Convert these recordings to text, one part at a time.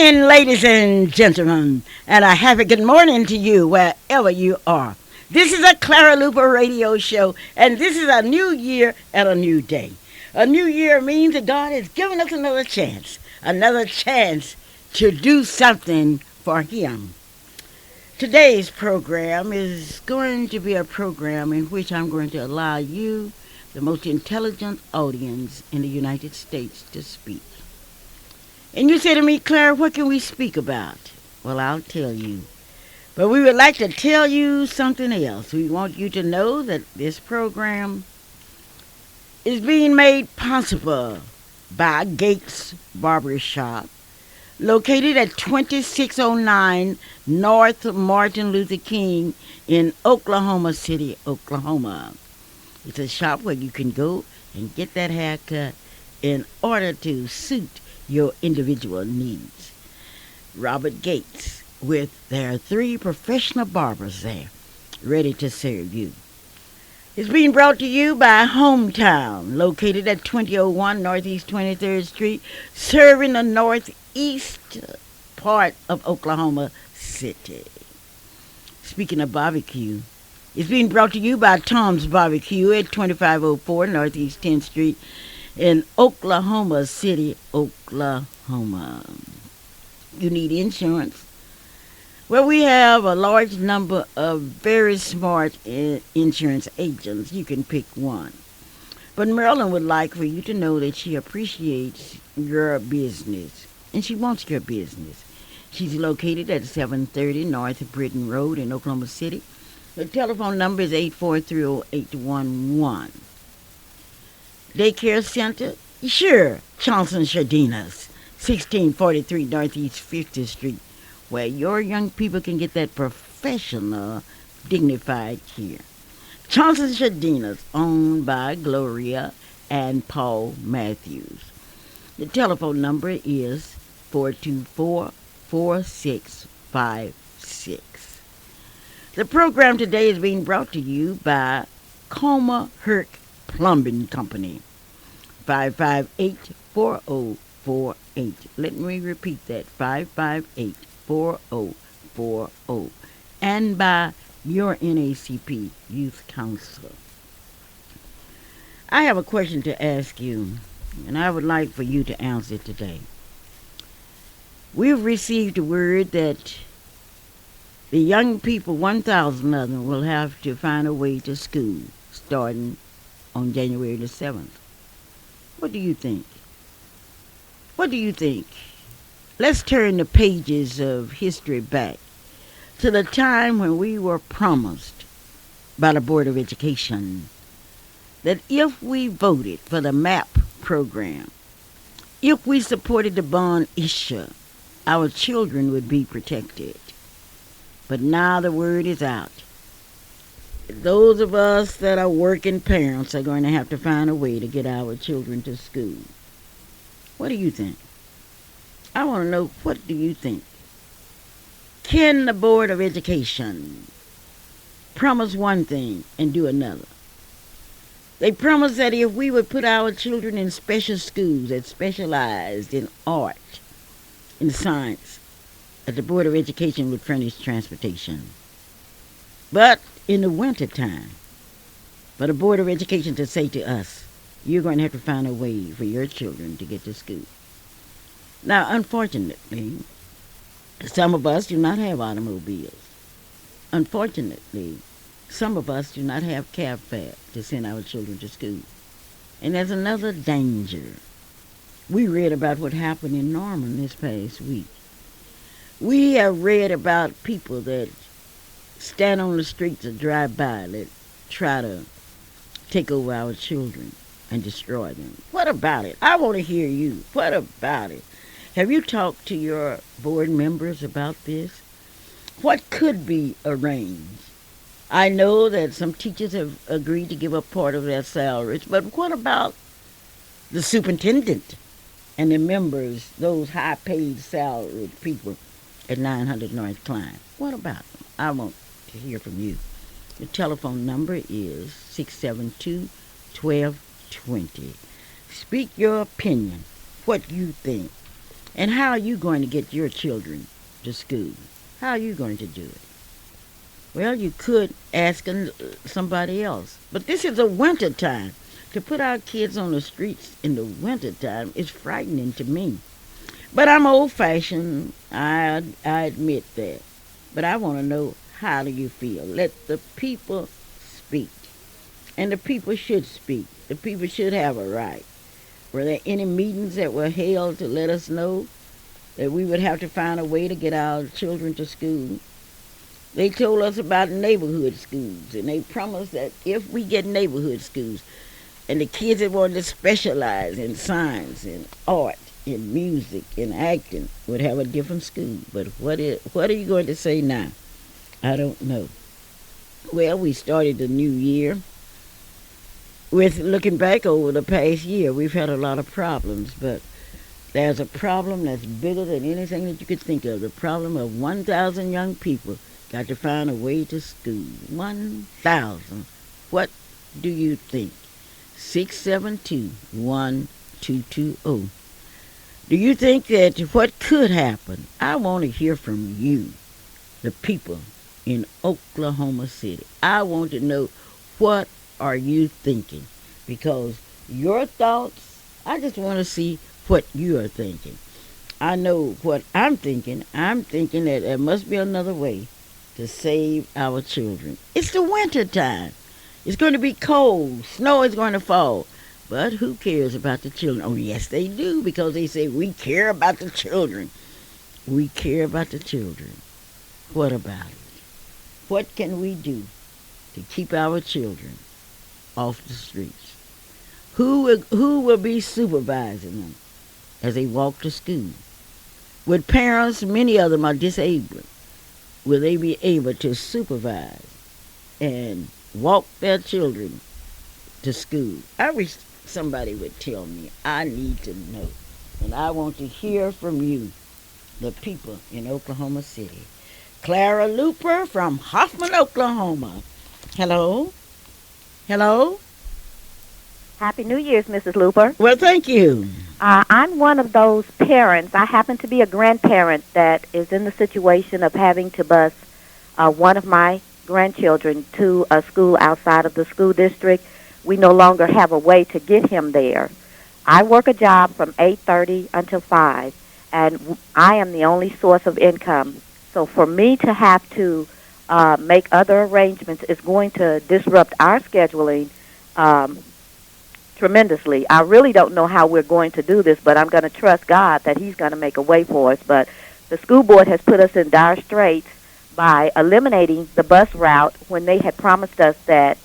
evening, ladies and gentlemen, and a happy good morning to you wherever you are. This is a Clara Luper radio show, and this is a new year and a new day. A new year means that God has given us another chance to do something for Him. Today's program is going to be a program in which I'm going to allow you, the most intelligent audience in the United States, to speak. And you say to me, Clara, what can we speak about? Well, I'll tell you. But we would like to tell you something else. We want you to know that this program is being made possible by Gates Barbershop, located at 2609 North Martin Luther King in Oklahoma City, Oklahoma. It's a shop where you can go and get that haircut in order to suit your individual needs. Robert Gates with their 3 professional barbers there, ready to serve you. It's being brought to you by Hometown, located at 2001 Northeast 23rd Street, serving the northeast part of Oklahoma City. Speaking of barbecue, it's being brought to you by Tom's Barbecue at 2504 Northeast 10th Street in Oklahoma City, Oklahoma. You need insurance? Well, we have a large number of very smart insurance agents. You can pick one. But Marilyn would like for you to know that she appreciates your business, and she wants your business. She's located at 730 North Britton Road in Oklahoma City. The telephone number is 843-0811. Daycare Center? Sure, Johnson Shardina's, 1643 Northeast 50th Street, where your young people can get that professional, dignified care. Johnson Shardina's, owned by Gloria and Paul Matthews. The telephone number is 424-4656. The program today is being brought to you by Coma Herc Plumbing Company, 558-4048. Let me repeat that, 558-4040. And by your NACP Youth Counselor. I have a question to ask you, and I would like for you to answer it today. We've received word that the young people, 1,000 of them, will have to find a way to school starting on January the 7th. What do you think? What do you think? Let's turn the pages of history back to the time when we were promised by the Board of Education that if we voted for the MAP program, if we supported the bond issue, our children would be protected. But now the word is out. Those of us that are working parents are going to have to find a way to get our children to school. What do you think? I want to know, what do you think? Can the Board of Education promise one thing and do another? They promised that if we would put our children in special schools that specialized in art, in science, that the Board of Education would furnish transportation. But in the winter time, for the Board of Education to say to us, you're going to have to find a way for your children to get to school. Now, unfortunately, some of us do not have automobiles. Unfortunately, some of us do not have cab fare to send our children to school. And there's another danger. We read about what happened in Norman this past week. We have read about people that stand on the streets or drive by that try to take over our children and destroy them. What about it? I want to hear you. What about it? Have you talked to your board members about this? What could be arranged? I know that some teachers have agreed to give up part of their salaries, but what about the superintendent and the members, those high-paid salaried people at 900 North Klein? What about them? I want to hear from you. The telephone number is 672-1220. Speak your opinion, what you think. And how are you going to get your children to school? How are you going to do it? Well, you could ask somebody else. But this is a winter time. To put our kids on the streets in the winter time is frightening to me. But I'm old fashioned. I admit that. But I want to know, how do you feel? Let the people speak. And the people should speak. The people should have a right. Were there any meetings that were held to let us know that we would have to find a way to get our children to school? They told us about neighborhood schools, and they promised that if we get neighborhood schools, and the kids that wanted to specialize in science and art, in music, in acting, would have a different school. But what are you going to say now? I don't know. Well, we started the new year with looking back over the past year. We've had a lot of problems, but there's a problem that's bigger than anything that you could think of. The problem of 1,000 young people got to find a way to school. 1,000. What do you think? 672-1220. Do you think that what could happen? I want to hear from you, the people in Oklahoma City. I want to know, what are you thinking? Because your thoughts, I just want to see what you are thinking. I know what I'm thinking. I'm thinking that there must be another way to save our children. It's the winter time. It's going to be cold. Snow is going to fall. But who cares about the children? Oh, yes, they do, because they say, we care about the children. We care about the children. What about it? What can we do to keep our children off the streets? Who will be supervising them as they walk to school? With parents, many of them are disabled. Will they be able to supervise and walk their children to school? I wish somebody would tell me. I need to know. And I want to hear from you, the people in Oklahoma City. Clara Luper from Hoffman, Oklahoma. Hello? Hello? Happy New Year's, Mrs. Luper. Well, thank you. I'm one of those parents. I happen to be a grandparent that is in the situation of having to bus one of my grandchildren to a school outside of the school district. We no longer have a way to get him there. I work a job from 8:30 until 5, and I am the only source of income. So for me to have to make other arrangements is going to disrupt our scheduling tremendously. I really don't know how we're going to do this, but I'm going to trust God that He's going to make a way for us. But the school board has put us in dire straits by eliminating the bus route when they had promised us that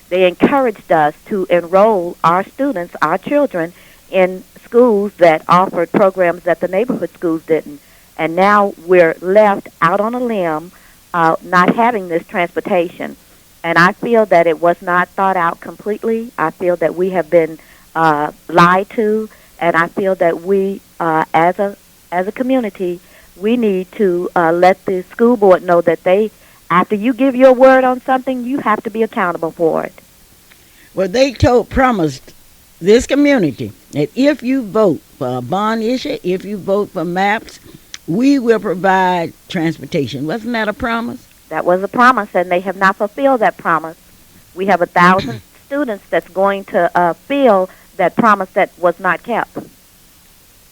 they encouraged us to enroll our students, our children, in schools that offered programs that the neighborhood schools didn't. And now we're left out on a limb not having this transportation. And I feel that it was not thought out completely. I feel that we have been lied to, and I feel that we, as a community, we need to let the school board know that after you give your word on something, you have to be accountable for it. Well, they promised this community that if you vote for a bond issue, if you vote for maps, we will provide transportation. Wasn't that a promise? That was a promise, and they have not fulfilled that promise. We have 1,000 students that's going to fill that promise that was not kept.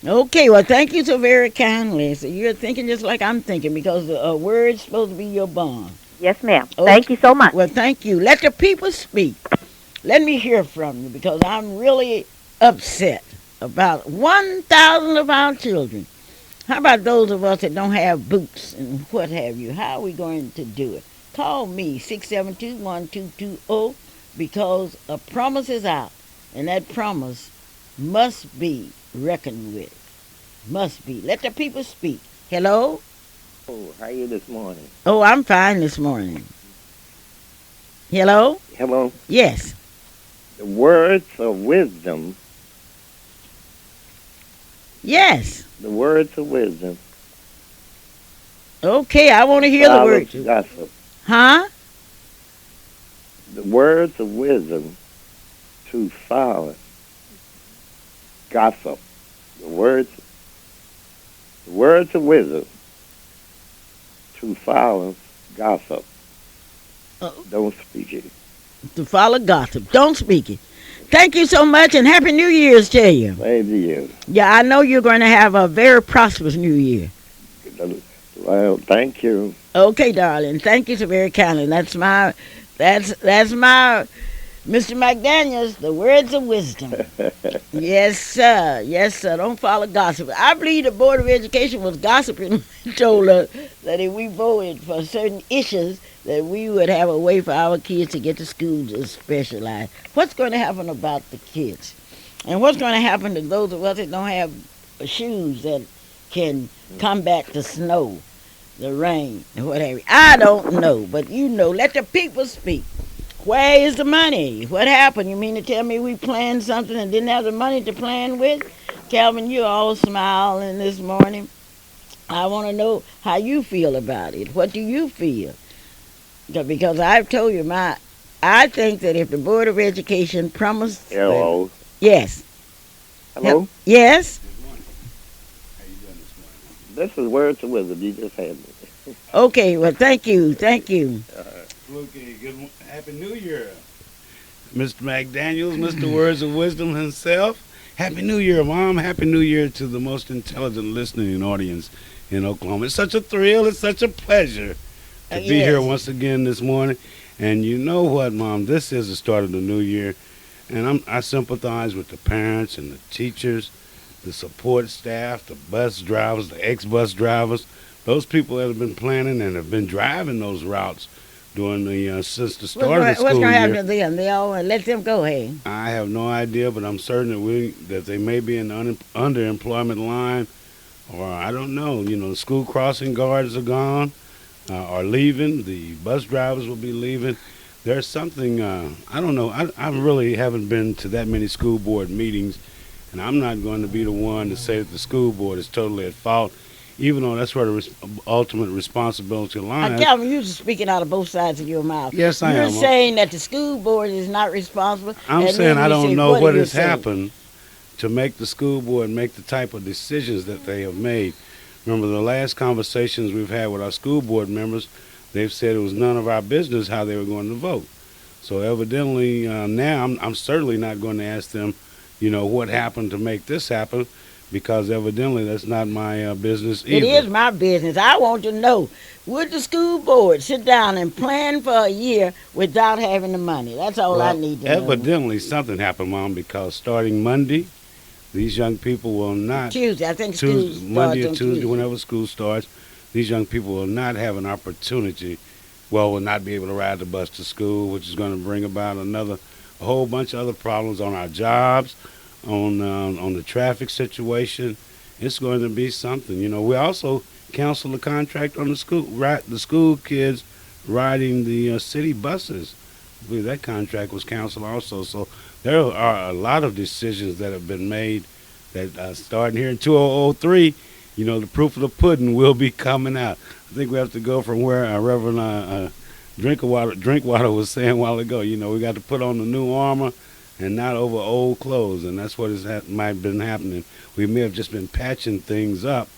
Okay, well, thank you so very kindly. So you're thinking just like I'm thinking, because the word's supposed to be your bond. Yes, ma'am. Okay. Thank you so much. Well, thank you. Let the people speak. Let me hear from you, because I'm really upset about 1,000 of our children. How about those of us that don't have boots and what have you? How are we going to do it? Call me, 672-1220, because a promise is out, and that promise must be reckoned with. Must be. Let the people speak. Hello? Oh, how are you this morning? Oh, I'm fine this morning. Hello? Hello? Yes. The words of wisdom. Yes. The words of wisdom. Okay, I want to hear the words. Gossip. Huh? The words of wisdom to silence gossip. The words The words of wisdom to silence gossip. Uh, Don't speak it. to follow gossip. Don't speak it. Thank you so much and Happy New Year's to you. Same to you. Yeah, I know you're going to have a very prosperous New Year. Well, thank you. Okay, darling. Thank you so very kindly. That's my Mr. McDaniels, the words of wisdom. Yes, sir. Yes, sir. Don't follow gossip. I believe the Board of Education was gossiping when they told us that if we voted for certain issues, that we would have a way for our kids to get to school to specialize. What's going to happen about the kids? And what's going to happen to those of us that don't have shoes that can combat the snow, the rain, and whatever? I don't know, but you know, let the people speak. Where is the money? What happened? You mean to tell me we planned something and didn't have the money to plan with? Calvin, you're all smiling this morning. I want to know how you feel about it. What do you feel? Because I've told you I think that if the Board of Education promised... Hello. Yes. Hello. Yes? Good morning. How you doing this morning? This is words of wisdom. You just had me. Okay, well, thank you. Thank you. Okay, Happy New Year. Mr. McDaniels, Mr. Words of Wisdom himself. Happy New Year, Mom. Happy New Year to the most intelligent listening audience in Oklahoma. It's such a thrill. It's such a pleasure to be here once again this morning. And you know what, Mom? This is the start of the new year. And I sympathize with the parents and the teachers, the support staff, the bus drivers, the ex-bus drivers, those people that have been planning and have been driving those routes during since the start of the school What's going to happen year. to them? They all let them go, hey? I have no idea, but I'm certain that they may be in the underemployment line, or I don't know. You know, the school crossing guards are gone, are leaving. The bus drivers will be leaving. There's something, I don't know. I really haven't been to that many school board meetings, and I'm not going to be the one to say that the school board is totally at fault, even though that's where the ultimate responsibility lies. Calvin, you're speaking out of both sides of your mouth. Yes, I am. You're saying that the school board is not responsible. I'm and saying then I you don't say, know what you has saying? happened to make the school board make the type of decisions that they have made. Remember the last conversations we've had with our school board members, they've said it was none of our business how they were going to vote. So evidently now I'm certainly not going to ask them, you know, what happened to make this happen, because evidently that's not my business either. It is my business. I want to know, would the school board sit down and plan for a year without having the money? That's all I need to know. Evidently something happened, Mom, because starting Monday, these young people will not... Tuesday, I think school starts Monday or on Tuesday, whenever school starts, these young people will not have an opportunity, will not be able to ride the bus to school, which is going to bring about a whole bunch of other problems on our jobs, on the traffic situation. It's going to be something. You know, we also canceled the contract on the school kids riding the city buses. I believe that contract was canceled also. So there are a lot of decisions that have been made that starting here in 2003, you know, the proof of the pudding will be coming out. I think we have to go from where Reverend Drinkwater was saying a while ago. You know, we got to put on the new armor and not over old clothes, and that's what might have been happening. We may have just been patching things up,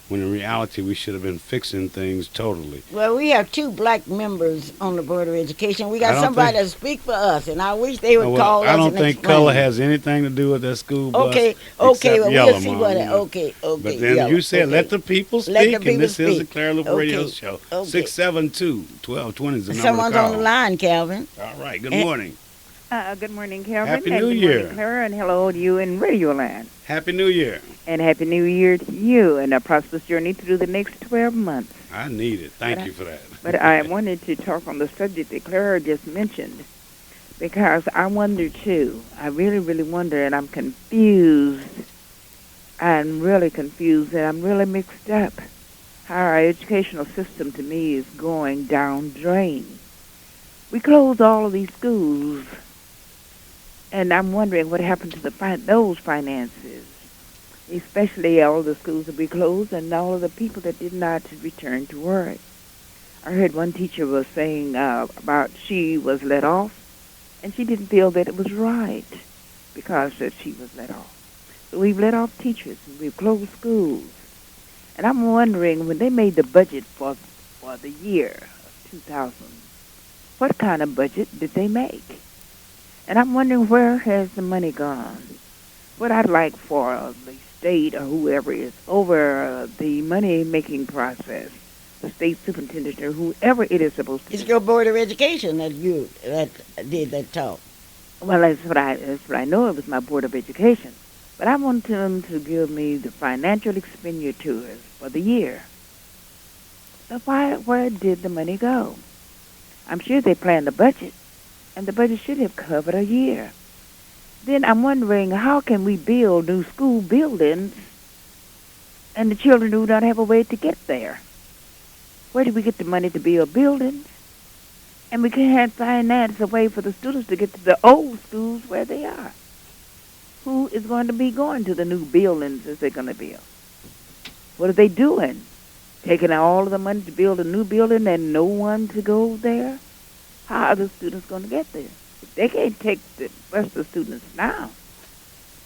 when in reality we should have been fixing things totally. Well, we have 2 black members on the Board of Education. We got somebody to speak for us, and I wish they would call us. I don't think explain. color has anything to do with that school bus. Okay, well, we'll see what. Okay. But then yellow. you said let the people speak, and this is the Clara Luper Radio Show. Okay. 672-1220 is the number Someone's to call. on the line, Calvin. All right, good morning. Good morning, Calvin. Happy New Year. Morning, Clara, and hello to you in Radio Land. Happy New Year. And Happy New Year to you, and a prosperous journey through the next 12 months. I need it. Thank you for that. But I wanted to talk on the subject that Clara just mentioned, because I wonder, too. I really, really wonder, and I'm confused. I'm really confused, and I'm really mixed up how our educational system, to me, is going down drain. We closed all of these schools, and I'm wondering what happened to those finances, especially all the schools that we closed and all of the people that did not return to work. I heard one teacher was saying about she was let off, and she didn't feel that it was right because that she was let off. So we've let off teachers, and we've closed schools. And I'm wondering, when they made the budget for the year of 2000, what kind of budget did they make? And I'm wondering, where has the money gone? What I'd like for the state or whoever is over the money-making process, the state superintendent or whoever it is supposed to It's be. your board of education that did that talk. Well, that's what I know. It was my board of education. But I want them to give me the financial expenditures for the year. So where did the money go? I'm sure they planned the budget, and the budget should have covered a year. Then I'm wondering, how can we build new school buildings and the children do not have a way to get there? Where do we get the money to build buildings? And we can't finance a way for the students to get to the old schools where they are. Who is going to be going to the new buildings that they're going to build? What are they doing? Taking all of the money to build a new building and no one to go there? How are the students going to get there? If they can't take the rest of the students now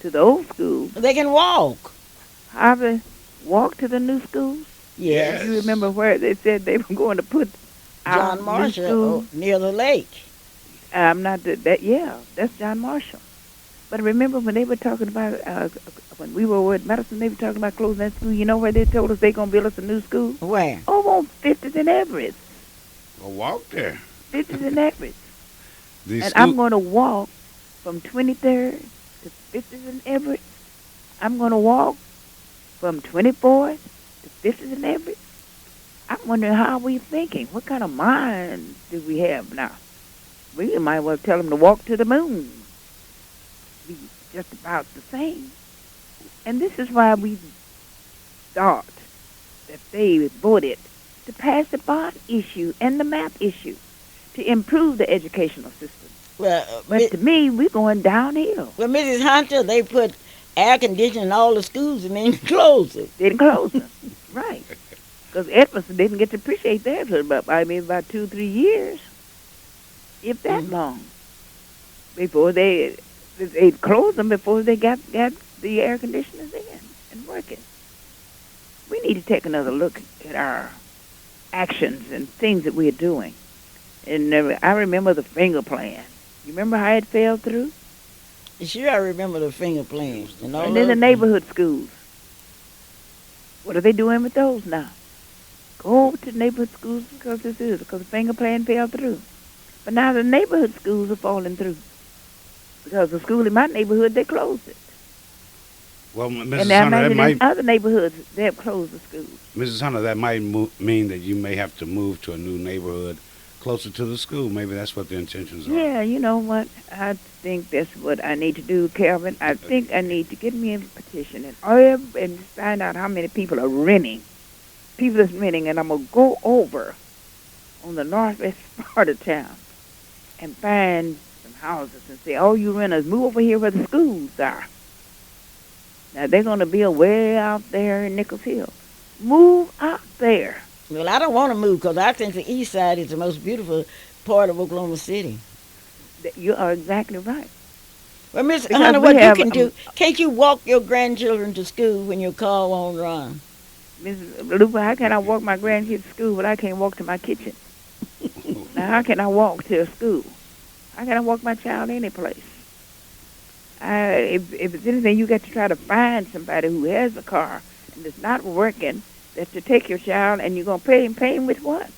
to the old school, They can walk. how do they walk to the new schools? Yes. You remember where they said they were going to put our John new Marshall school? near the lake. I'm not that. Yeah, that's John Marshall. But remember when they were talking about when we were at Madison, they were talking about closing that school. You know where they told us they're going to build us a new school? Where? Over on 50th and Everett. Well, walk there. 50th and Everett. These And school- I'm going to walk from 23rd to 50th and Everett. I'm going to walk from 24th to 50th and Everett. I'm wondering, how are we thinking? What kind of mind do we have now? We might well tell them to walk to the moon. Be just about the same. And this is why we thought that they voted to pass the bond issue and the map issue to improve the educational system. Well, But to me, we're going downhill. well, Mrs. Hunter, they put air conditioning in all the schools and then closed it. Didn't close them. Right. Because Edmondson didn't get to appreciate that for about 2-3 years, if that long, before they closed them before they got the air conditioners in and working. We need to take another look at our actions and things that we're doing. And I remember the finger plan. You remember how it fell through? Sure, I remember the finger plans. And then the neighborhood schools. What are they doing with those now? Go over to the neighborhood schools because the finger plan fell through. But now the neighborhood schools are falling through. Because the school in my neighborhood, they closed it. well, And Mrs. now Hunter, that in might, other neighborhoods, they have closed the schools. Mrs. Hunter, that might mean that you may have to move to a new neighborhood closer to the school. Maybe that's what the intentions are. Yeah, you know what? I think that's what I need to do, Calvin. I think I need to get me a petition and find out how many people are renting. People that's renting, and I'm going to go over on the northwest part of town and find some houses and say, oh, you renters, move over here where the schools are. Now, they're going to build way out there in Nichols Hill. Move out there. Well, I don't want to move because I think the east side is the most beautiful part of Oklahoma City. You are exactly right. Well, Miss Because Hunter, we what you have, can do, can't you walk your grandchildren to school when your car won't run? Mrs. Luper, how can I walk my grandkids to school, but I can't walk to my kitchen? Now, how can I walk to school? How can I walk my child any place? If it's anything, you got to try to find somebody who has a car and it's not working, that's to take your child, and you're going to pay him with what?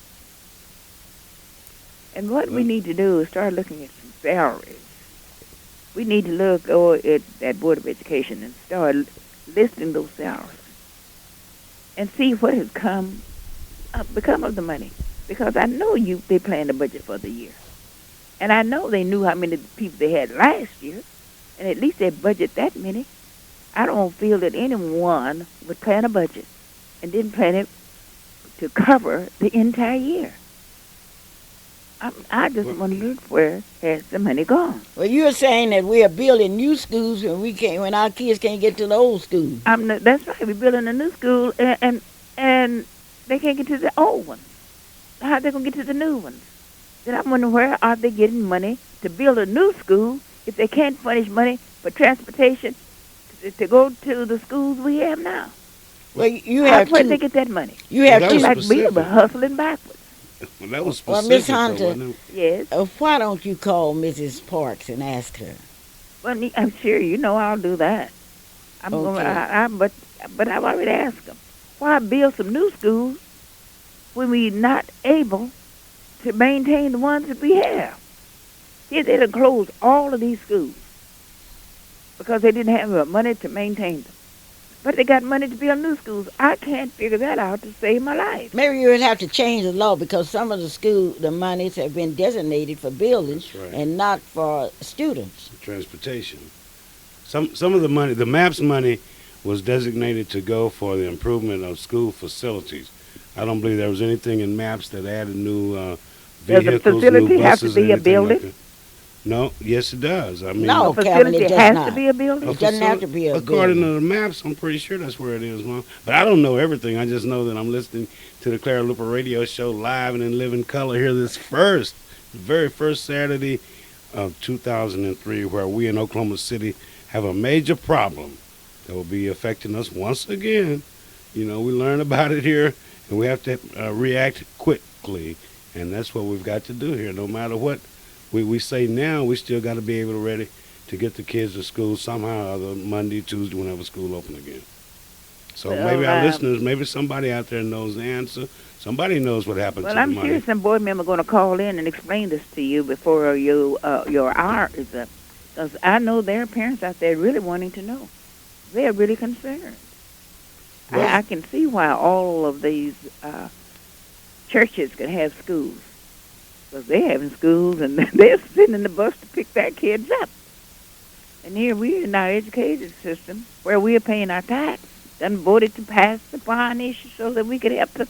And what we need to do is start looking at some salaries. We need to look at that Board of Education and start listing those salaries and see what has become of the money. Because I know they planned a budget for the year. And I know they knew how many people they had last year, and at least they budget that many. I don't feel that anyone would plan a budget and didn't plan it to cover the entire year. I just wondered where has the money gone. Well, you're saying that we are building new schools when our kids can't get to the old schools. That's right. We're building a new school, and they can't get to the old ones. How are they going to get to the new ones? Then I'm wondering, where are they getting money to build a new school if they can't furnish money for transportation to go to the schools we have now? Well, you How have where they two. get that money? You Well, have that two. was Like we specific. were hustling backwards. Well, that was Well, specific, Miss though, Hunter, wasn't it? Yes. why don't you call Mrs. Parks and ask her? Well, I'm sure you know I'll do that. I'm going. Okay. But I've already asked them. Why build some new schools when we're not able to maintain the ones that we have? Yeah, they'd have closed all of these schools because they didn't have money to maintain them. But they got money to build new schools. I can't figure that out to save my life. Maybe you would have to change the law because some of the monies have been designated for buildings That's right. and not for students. Transportation. Some of the money, the MAPS money, was designated to go for the improvement of school facilities. I don't believe there was anything in MAPS that added new Does vehicles, the facility new have to buses, be a anything like building? that. No, yes it does. I mean, No, The Calvin, facility it does has not. to be a building. It doesn't have to be a according building. to the maps, I'm pretty sure that's where it is, Mom. But I don't know everything. I just know that I'm listening to the Clara Luper radio show live and in living color here the very first Saturday of 2003, where we in Oklahoma City have a major problem that will be affecting us once again. You know, we learn about it here, and we have to react quickly, and that's what we've got to do here. No matter what we say now, we still got to be able to ready to get the kids to school somehow or other, Monday, Tuesday, whenever school open again. So Well, maybe our listeners, maybe somebody out there knows the answer. Somebody knows what happened Well, to the I'm money. sure some board member going to call in and explain this to you before your hour is up. Because I know there are parents out there really wanting to know. They're really concerned. Well- I can see why all of these churches could have schools. Because they're having schools and they're sending the bus to pick their kids up. And here we are in our education system where we are paying our tax, done voted to pass the bond issue so that we could help them,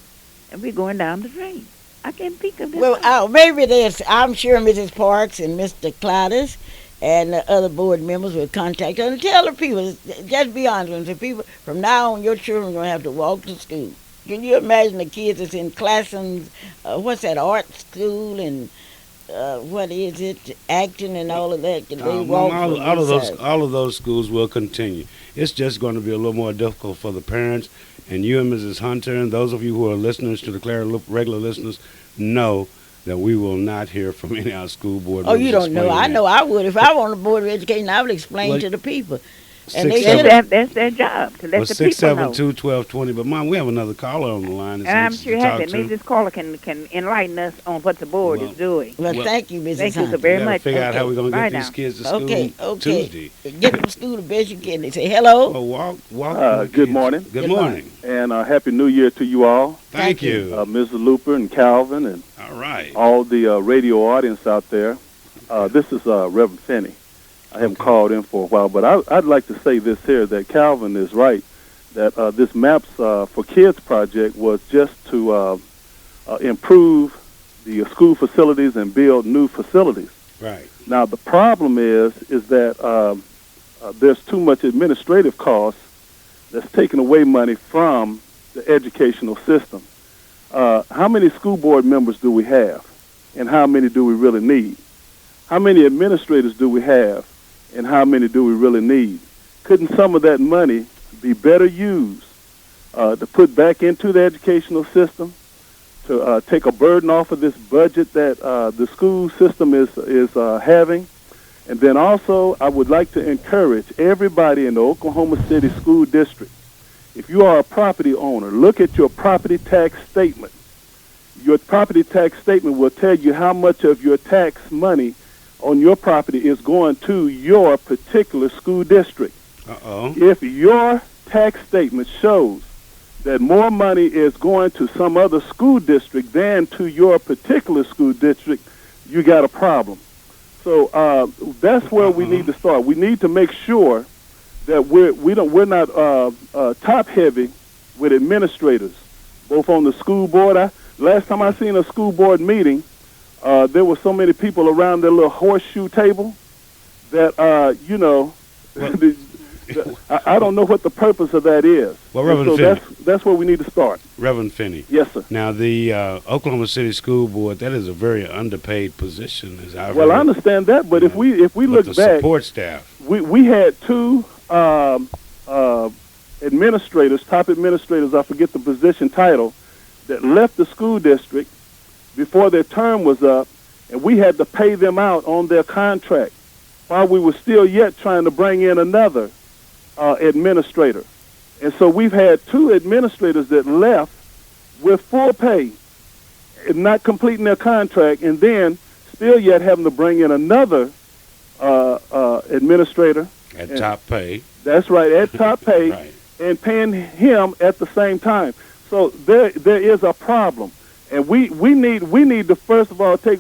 and we're going down the drain. I can't think of this. Well, maybe there's, I'm sure Mrs. Parks and Mr. Clouders and the other board members will contact us and tell the people, just be honest with them, people, from now on your children are going to have to walk to school. Can you imagine the kids that's in classrooms, what's that, art school and what is it, acting and all of that? Can they walk all, from all of inside? all of those schools will continue. It's just going to be a little more difficult for the parents. And you and Mrs. Hunter and those of you who are listeners to the Clara Loop, regular listeners, know that we will not hear from any of our school board Oh, members. you don't know. I explaining know I would. If I were on the Board of Education, I would explain Well, to the people. that. And they Six, should seven- That's their job, to let well, the people know. 672-1220. But, Mom, we have another caller on the line. And I'm that's sure anxious to happy. talk Maybe to. this caller can enlighten us on what the board Well, is doing. Well, Well, thank you, Mrs. Thank you so Hunter. very We gotta much. figure out how we're going to Bye get these now. kids to school Okay. Tuesday. Get them to school the best you can. They say hello. Well, walk. Good morning. Good morning. And Happy New Year to you all, Thank you. Mrs. Luper and Calvin and All right. all the radio audience out there. This is Reverend Finney. I haven't called in for a while, but I'd like to say this here, that Calvin is right, that this MAPS for Kids project was just to improve the school facilities and build new facilities. Right. Now, the problem is that there's too much administrative costs that's taking away money from the educational system. How many school board members do we have, and how many do we really need? How many administrators do we have, and how many do we really need? Couldn't some of that money be better used to put back into the educational system, to take a burden off of this budget that the school system is having? And then also, I would like to encourage everybody in the Oklahoma City School District, if you are a property owner, look at your property tax statement. Your property tax statement will tell you how much of your tax money on your property is going to your particular school district. Uh-oh. If your tax statement shows that more money is going to some other school district than to your particular school district, you got a problem. So that's where we need to start. We need to make sure that we're not top heavy with administrators, both on the school board. Last time I seen a school board meeting, there were so many people around their little horseshoe table that I don't know what the purpose of that is. Well, Reverend so Finney. that's where we need to start. Reverend Finney. Yes, sir. Now, the Oklahoma City School Board, that is a very underpaid position, as I've Well, heard. I understand that, but if we With look the back, support staff. we had two administrators, top administrators, I forget the position title, that left the school district before their term was up, and we had to pay them out on their contract while we were still yet trying to bring in another administrator. And so we've had 2 administrators that left with full pay and not completing their contract, and then still yet having to bring in another administrator. At top pay. That's right, at top pay, Right. and paying him at the same time. So there is a problem, and we need to first of all take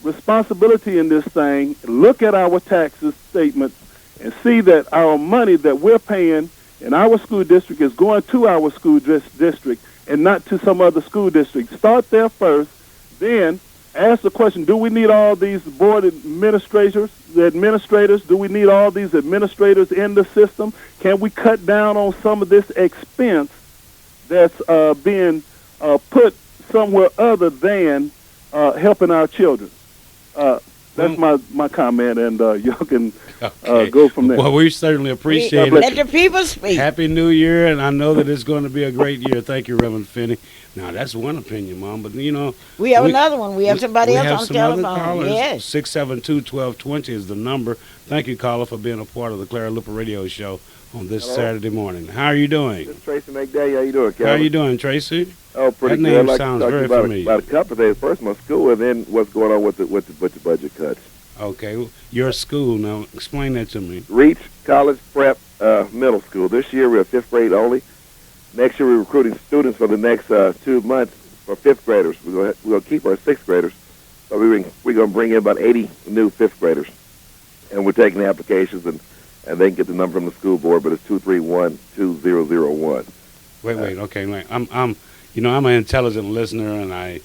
responsibility in this thing. Look at our taxes statements and see that our money that we're paying in our school district is going to our school district and not to some other school district. Start there first, then ask the question: do we need all these board administrators? Do we need all these administrators in the system? Can we cut down on some of this expense that's being put somewhere other than helping our children? That's my comment, and y'all can go from there. Well, we certainly appreciate Let it. the people speak. Happy New Year, and I know that it's going to be a great year. Thank you, Reverend Finney. Now, that's one opinion, Mom, but, you know. We have another one. We have somebody we else have on some other telephone. callers. Yes. 672-1220 is the number. Thank you, caller, for being a part of the Clara Luper Radio Show on this Hello. Saturday morning. How are you doing? This is Tracy McDaniel. How you doing, Calvin? How are you doing, Tracy? Oh, pretty That good. name I'd like sounds to talk very to you about familiar. about a couple of things. First, my school, and then what's going on with the budget cuts. Okay, your school. Now, explain that to me. Reach College Prep Middle School. This year, we're 5th grade only. Next year, we're recruiting students for the next 2 months for 5th graders. We're going to keep our 6th graders, but we're going to bring in about 80 new 5th graders. And we're taking the applications, and they can get the number from the school board, but it's 231-2001. Wait. Okay, wait. I'm an intelligent listener, and I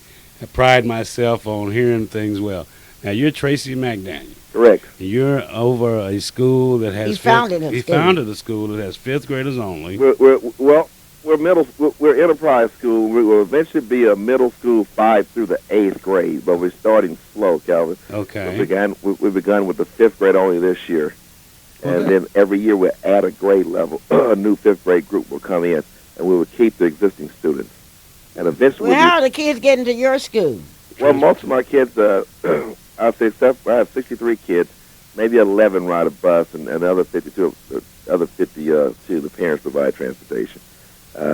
pride myself on hearing things well. Now, you're Tracy McDaniel. Correct. You're over a school that has. He founded a school. Founded a school that has 5th graders only. We're enterprise school. We will eventually be a middle school 5 through the 8th grade, but we're starting slow, Calvin. Okay. We begun with the 5th grade only this year, and then every year we'll add a grade level. A new 5th grade group will come in, and we will keep the existing students. And eventually, Well, how are the kids getting to your school? well, most of my kids, I'd say I have 63 kids. Maybe 11 ride a bus, and the other 52, the parents provide transportation.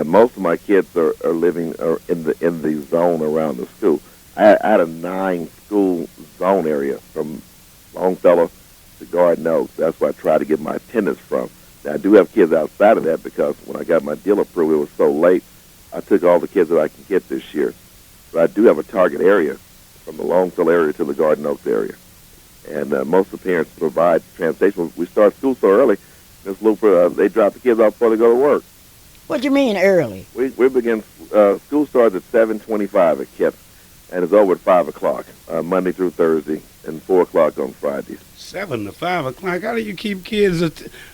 Most of my kids are living in the zone around the school. I had a 9-school zone area from Longfellow to Garden Oaks. That's where I try to get my attendance from. Now, I do have kids outside of that because when I got my deal approved, it was so late. I took all the kids that I can get this year. But I do have a target area from the Longfellow area to the Garden Oaks area. And most of the parents provide transportation. We start school so early, Ms. Luper, they drop the kids off before they go to work. What do you mean early? We begin, school starts at 7:25 at KIPP, and it's over at 5 o'clock, Monday through Thursday, and 4 o'clock on Fridays. 7 to 5 o'clock. How do you keep kids'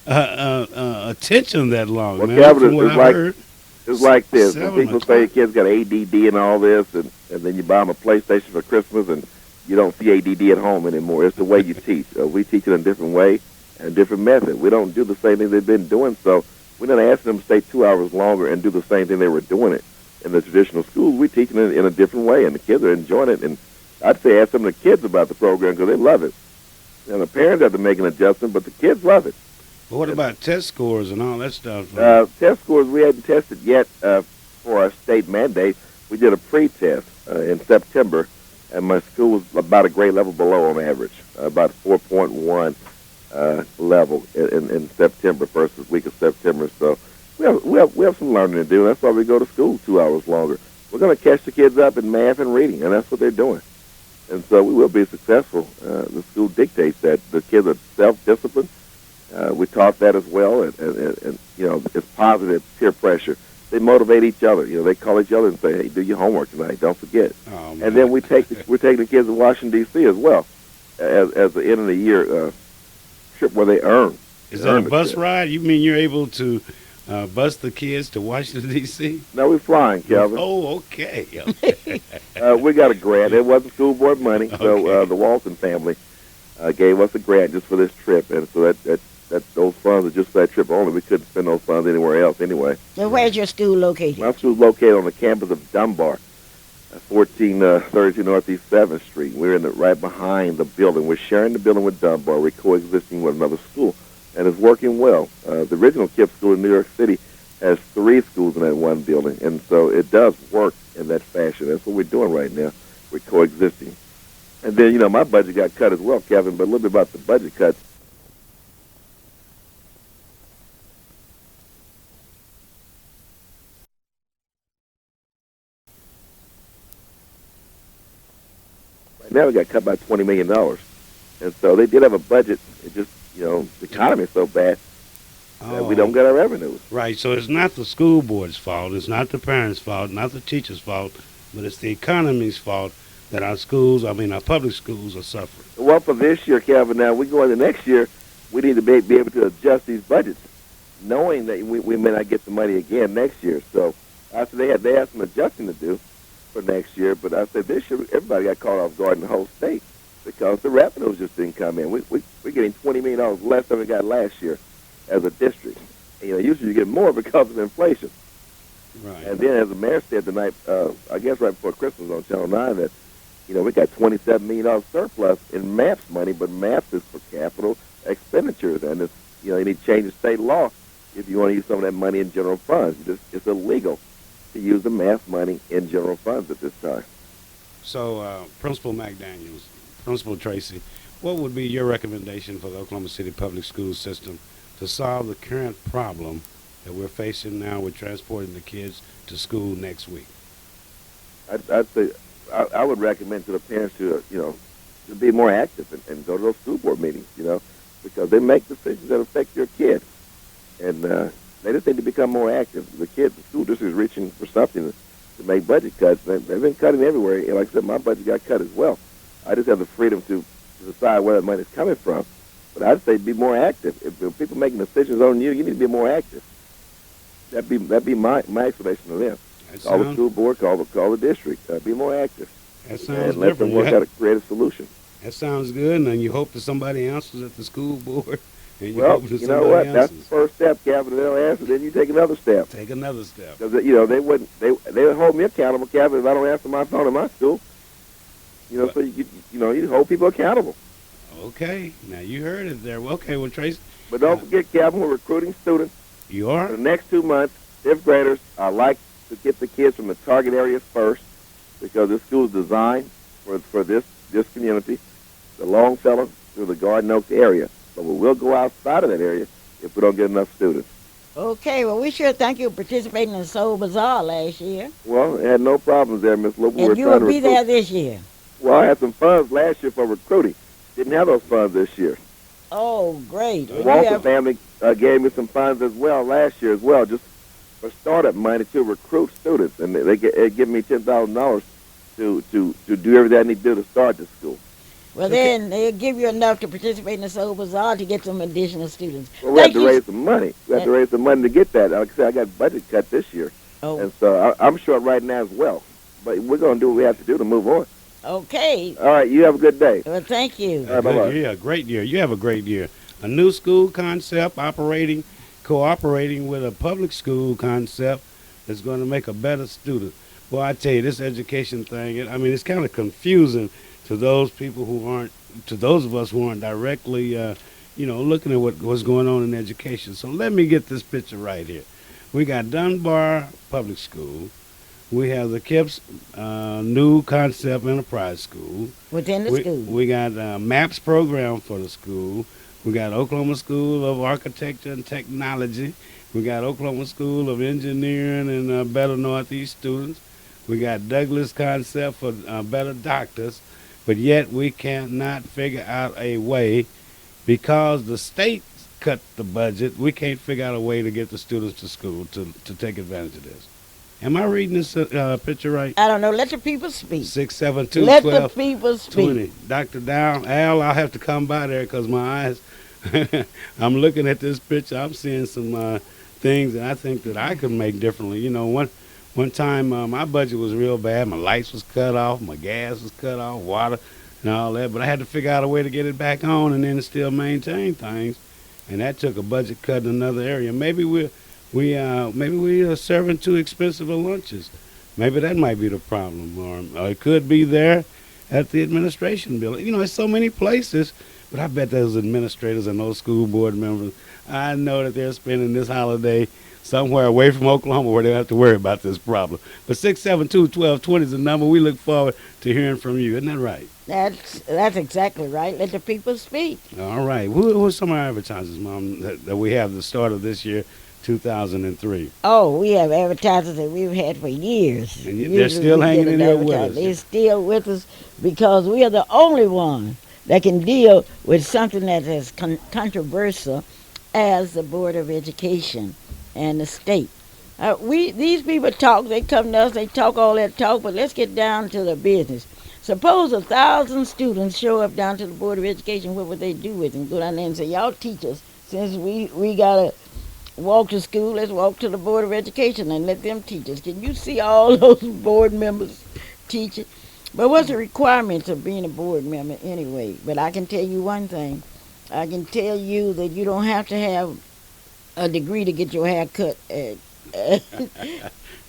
attention that long, Well, man? Calvin, From what it's I've like- heard. It's like this. When 7 people say your kids got ADD and all this, and then you buy them a PlayStation for Christmas, and you don't see ADD at home anymore. It's the way you teach. We teach it in a different way and a different method. We don't do the same thing they've been doing, so we're not asking them to stay 2 hours longer and do the same thing they were doing it in the traditional schools. We teach it in a different way, and the kids are enjoying it. And I'd say ask some of the kids about the program because they love it. And the parents have to make an adjustment, but the kids love it. But what about test scores and all that stuff? Test scores, we hadn't tested yet for our state mandate. We did a pre-test in September, and my school was about a grade level below on average, about 4.1 level in September, first week of September. So we have some learning to do. That's why we go to school 2 hours longer. We're going to catch the kids up in math and reading, and that's what they're doing. And so we will be successful. The school dictates that. The kids are self-disciplined. We taught that as well, and it's positive peer pressure. They motivate each other. They call each other and say, "Hey, do your homework tonight. Don't forget." Oh, and then we're taking the kids to Washington D.C. as well as the end of the year trip where they earn. Is that a bus ride? You mean you're able to bus the kids to Washington D.C.? No, we're flying, Calvin. Oh, okay. We got a grant. It wasn't school board money, so the Walton family gave us a grant just for this trip, and so that that those funds are just for that trip only. We couldn't spend those funds anywhere else anyway. And where's your school located? My school's located on the campus of Dunbar, 1432 Northeast 7th Street. We're right behind the building. We're sharing the building with Dunbar. We're coexisting with another school, and it's working well. The original KIPP school in New York City has 3 schools in that one building, and so it does work in that fashion. That's what we're doing right now. We're coexisting. And then, my budget got cut as well, Kevin, but a little bit about the budget cuts. Right now we got cut by $20 million. And so they did have a budget. It just, the economy is so bad that we don't get our revenues. Right, so it's not the school board's fault, it's not the parents' fault, not the teachers' fault, but it's the economy's fault that our public schools are suffering. Well, for this year, Kevin, now we go into next year, we need to be able to adjust these budgets, knowing that we may not get the money again next year. So I said they had some adjusting to do for next year, but I said this year everybody got caught off guard in the whole state because the revenues just didn't come in. We're getting $20 million less than we got last year as a district. And, usually you get more because of inflation. Right. And then, as the mayor said tonight, I guess right before Christmas on Channel 9, that we got $27 million surplus in MAPS money, but MAPS is for capital expenditures, and it's you need to change the state law if you want to use some of that money in general funds. It's illegal to use the MAPS money in general funds at this time. So, Principal McDaniels, Principal Tracy, what would be your recommendation for the Oklahoma City public school system to solve the current problem that we're facing now with transporting the kids to school next week? I'd say I would recommend to the parents to be more active and go to those school board meetings, because they make decisions that affect your kids, and they just need to become more active. The school district is reaching for something to make budget cuts. They've been cutting everywhere. And like I said, my budget got cut as well. I just have the freedom to decide where that money is coming from. But I'd say be more active. If people making decisions on you, you need to be more active. That'd be my explanation to them. Call the school board, call the district. Be more active. That sounds and let them work out a creative solution. That sounds good, and you hope that somebody answers at the school board. And Well, you know what? That's the first step, Kevin. They'll answer, then you take another step. Take another step. Because they would hold me accountable, Kevin, if I don't answer my phone in my school. So you hold people accountable. Okay, now you heard it there. Well, okay, well, Tracy. But don't forget, Kevin, we're recruiting students. You are? For the next 2 months, 5th graders, I like to get the kids from the target areas first, because this school is designed for this community, the Longfellow through the Garden Oaks area. But we will go outside of that area if we don't get enough students. Okay, well, we sure thank you for participating in the Soul Bazaar last year. Well, I had no problems there, Miss Luper. And you will be there this year. Well, I had some funds last year for recruiting. Didn't have those funds this year. Oh, great. The Walker family gave me some funds as well last year as well, just for startup money to recruit students. And they give me $10,000 to do everything I need to do to start the school. Well, then they'll give you enough to participate in the Soul Bazaar to get some additional students. Well, we have to raise some money. We have to raise some money to get that. Like I said, I got budget cut this year. Oh. And so I'm short right now as well. But we're going to do what we have to do to move on. Okay. All right, you have a good day. Well, thank you. All right, bye-bye. Yeah, great year. You have a great year. A new school concept cooperating with a public school concept that's going to make a better student. Well, I tell you, this education thing, it's kind of confusing to those people to those of us who aren't directly, looking at what's going on in education. So let me get this picture right here. We got Dunbar Public School. We have the KIPP's new concept enterprise school. Within the school. We got MAPS program for the school. We got Oklahoma School of Architecture and Technology. We got Oklahoma School of Engineering and Better Northeast students. We got Douglas concept for better doctors. But yet we cannot figure out a way, because the state cut the budget, we can't figure out a way to get the students to school to take advantage of this. Am I reading this picture right? I don't know. Let the people speak. 672 Let 12 the people speak. 20. Dr. Dow, Al, I'll have to come by there because my eyes, I'm looking at this picture. I'm seeing some things that I think that I could make differently. One time my budget was real bad. My lights was cut off. My gas was cut off, water and all that. But I had to figure out a way to get it back on and then still maintain things. and that took a budget cut in another area. Maybe we are serving too expensive of lunches. Maybe that might be the problem, or it could be there at the administration building. You know, there's so many places, but I bet those administrators and those school board members, I know that they're spending this holiday somewhere away from Oklahoma where they don't have to worry about this problem. But 672-1220 is the number. We look forward to hearing from you. Isn't that right? That's exactly right. Let the people speak. All right. Who are some of our advertisers, Mom, that we have the start of this year, 2003? Oh, we have advertisers that we've had for years. And they're still hanging in there with us. They're still with us because we are the only ones that can deal with something that is controversial as the Board of Education and the state. These people talk, they come to us, they talk all that talk, but let's get down to the business. Suppose 1,000 students show up down to the Board of Education, what would they do with them? Go down there and say, y'all teachers, since we got to walk to school, let's walk to the Board of Education and let them teach us. Can you see all those board members teaching? But what's the requirements of being a board member anyway? But I can tell you one thing. I can tell you that you don't have to have a degree to get your hair cut at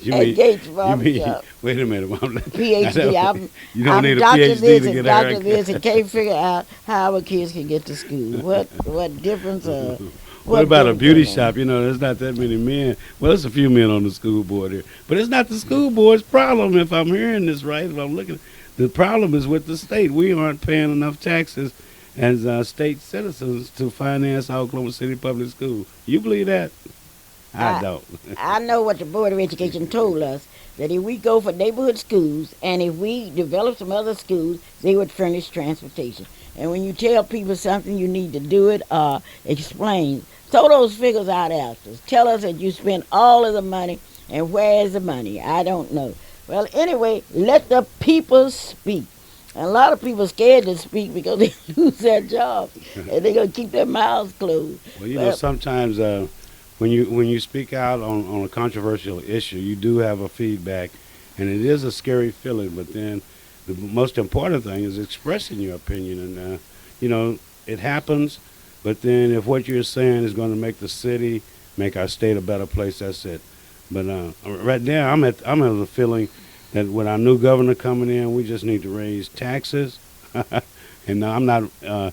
Gates Barbershop. Wait a minute, Mom. PhD. You don't need a Dr. PhD this to and get a Dr. haircut. this and can't figure out how our kids can get to school. What difference? What about a beauty difference? shop? You know, there's not that many men. Well, there's a few men on the school board here. But it's not the school board's problem if I'm hearing this right, if I'm looking. The problem is with the state. We aren't paying enough taxes as state citizens to finance Oklahoma City Public Schools. You believe that? I don't. I know what the Board of Education told us, that if we go for neighborhood schools and if we develop some other schools, they would furnish transportation. And when you tell people something, you need to do it or explain. Throw those figures out after us. Tell us that you spent all of the money, and where is the money? I don't know. Well, anyway, let the people speak. And a lot of people are scared to speak because they lose their jobs, and they're going to keep their mouths closed. Well, you know, sometimes when you speak out on a controversial issue, you do have a feedback, and it is a scary feeling. But then the most important thing is expressing your opinion, and you know, it happens. But then if what you're saying is going to make the city, make our state a better place, that's it. But right now, I'm at the feeling that with our new governor coming in, we just need to raise taxes. And I'm not. I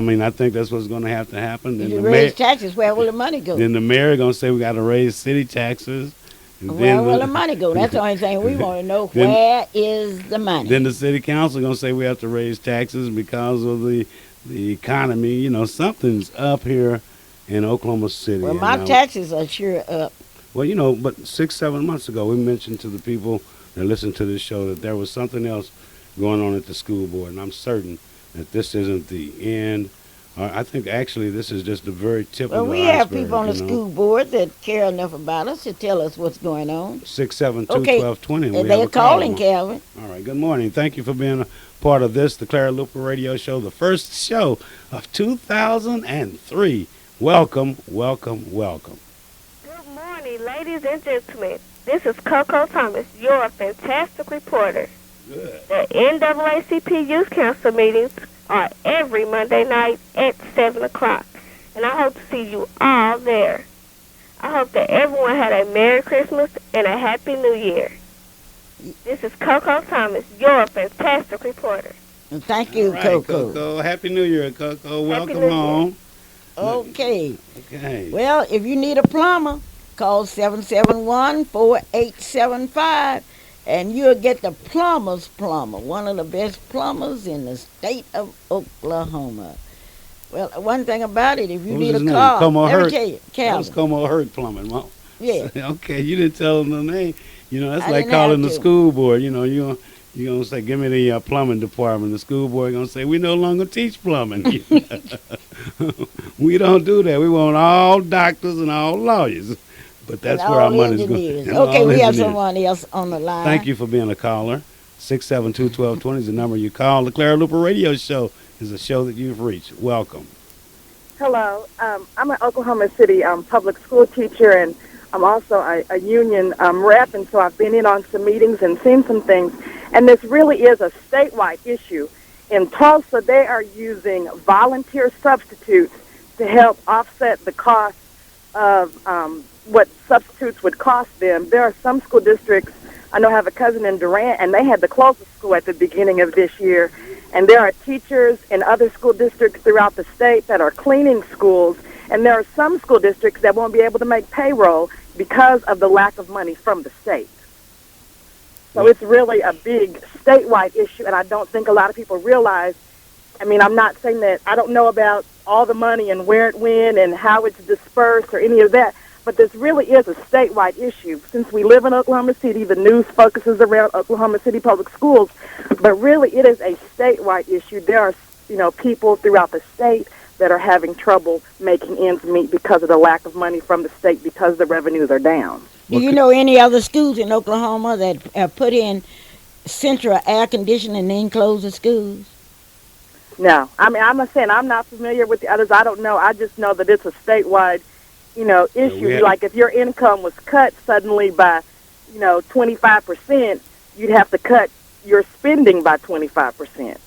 mean, I think that's what's going to have to happen. If you raise taxes, where will the money go? Then the mayor going to say we got to raise city taxes. Where will the money go? That's the only thing we want to know. Where is the money? Then the city council going to say we have to raise taxes because of the economy. You know, something's up here in Oklahoma City. Well, my taxes are sure up. Well, you know, but 6-7 months ago, we mentioned to the people that listen to this show that there was something else going on at the school board, and I'm certain that this isn't the end. I think actually this is just the very tip of the iceberg. Well, we have people on the school board that care enough about us to tell us what's going on. 672-1220. And they're calling, Calvin. All right, good morning. Thank you for being a part of this, the Clara Luper Radio Show, the first show of 2003. Welcome, welcome, welcome. Good morning, ladies and gentlemen. This is Coco Thomas, your fantastic reporter. Good. The NAACP Youth Council meetings are every Monday night at 7 o'clock, and I hope to see you all there. I hope that everyone had a Merry Christmas and a Happy New Year. This is Coco Thomas, your fantastic reporter. And thank you, All right, Coco. Happy New Year, Coco. Welcome New Year. home. Okay. Okay. Well, if you need a plumber, call 771-4875, and you'll get the plumber's plumber, one of the best plumbers in the state of Oklahoma. Well, one thing about it, if you need a car, let me tell you, That Calvin. was Como Hurt Plumbing, Mom. Yeah. Okay, you didn't tell them the name. You know, that's I like didn't calling have the to. school board. You know, you're going to say, give me the plumbing department. The school board going to say, we no longer teach plumbing. We don't do that. We want all doctors and all lawyers. But that's And where our all money's engineers. going. Okay, we have someone else on the line. Thank you for being a caller. 672-1220 is the number you call. The Clara Luper Radio Show is a show that you've reached. Welcome. Hello. I'm an Oklahoma City public school teacher, and I'm also a union rep, and so I've been in on some meetings and seen some things. And this really is a statewide issue. In Tulsa, they are using volunteer substitutes to help offset the cost of what substitutes would cost them. There are some school districts, I know I have a cousin in Durant, and they had to close the school at the beginning of this year. And there are teachers in other school districts throughout the state that are cleaning schools. And there are some school districts that won't be able to make payroll because of the lack of money from the state. So it's really a big statewide issue, and I don't think a lot of people realize. I mean, I'm not saying that I don't know about all the money and where it went and how it's dispersed or any of that, but this really is a statewide issue. Since we live in Oklahoma City, the news focuses around Oklahoma City public schools, but really it is a statewide issue. There are, people throughout the state that are having trouble making ends meet because of the lack of money from the state because the revenues are down. Do you know any other schools in Oklahoma that have put in central air conditioning and then close the schools? No. I mean, I'm not saying I'm not familiar with the others. I don't know. I just know that it's a statewide, issue. Like if your income was cut suddenly by, 25%, you'd have to cut your spending by 25%.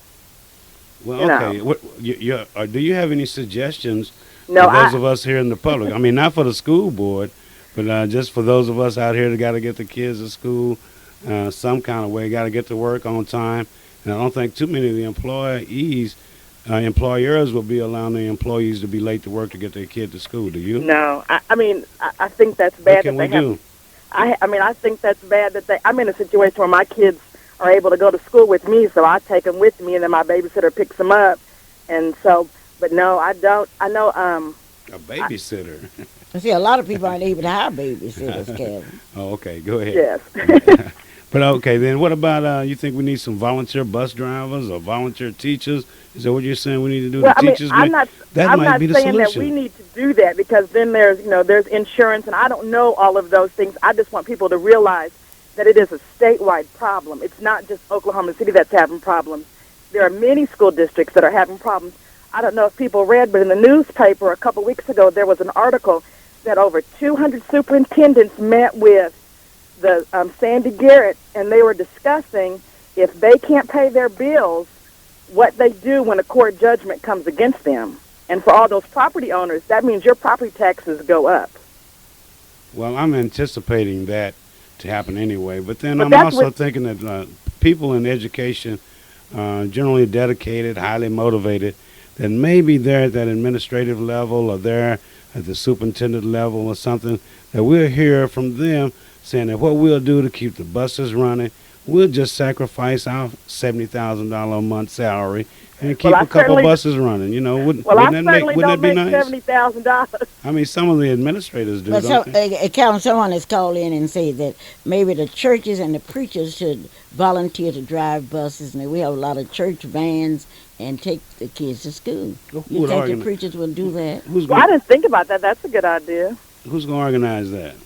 Well, okay. Do you have any suggestions No, for those of us here in the public? I mean, not for the school board, but just for those of us out here that got to get the kids to school some kind of way, got to get to work on time. And I don't think too many of the employers will be allowing the employees to be late to work to get their kid to school. Do you? No. I think that's bad. What can we do? I think that's bad that I'm in a situation where my kids are able to go to school with me, so I take them with me, and then my babysitter picks them up. And so, but no, I don't. I know. A babysitter. See, a lot of people aren't able to hire babysitters, Kevin. Oh, okay. Go ahead. Yes. But okay, then what about you think we need some volunteer bus drivers or volunteer teachers? Is that what you're saying we need to do? Well, the teachers I'm not the saying that solution. we need to do that because then there's insurance, and I don't know all of those things. I just want people to realize that it is a statewide problem. It's not just Oklahoma City that's having problems. There are many school districts that are having problems. I don't know if people read, but in the newspaper a couple weeks ago there was an article that over 200 superintendents met with the Sandy Garrett, and they were discussing if they can't pay their bills, what they do when a court judgment comes against them. And for all those property owners, that means your property taxes go up. Well, I'm anticipating that to happen anyway. But then I'm also thinking that people in education, generally dedicated, highly motivated, that maybe they're at that administrative level or they're at the superintendent level or something, that we'll hear from them saying that what we'll do to keep the buses running, we'll just sacrifice our $70,000 a month salary and keep a couple buses running. Wouldn't that be nice? $70,000. I mean, some of the administrators do. But someone has called in and said that maybe the churches and the preachers should volunteer to drive buses, and we have a lot of church vans and take the kids to school. You think the preachers will do that? I didn't think about that. That's a good idea. Who's going to organize that?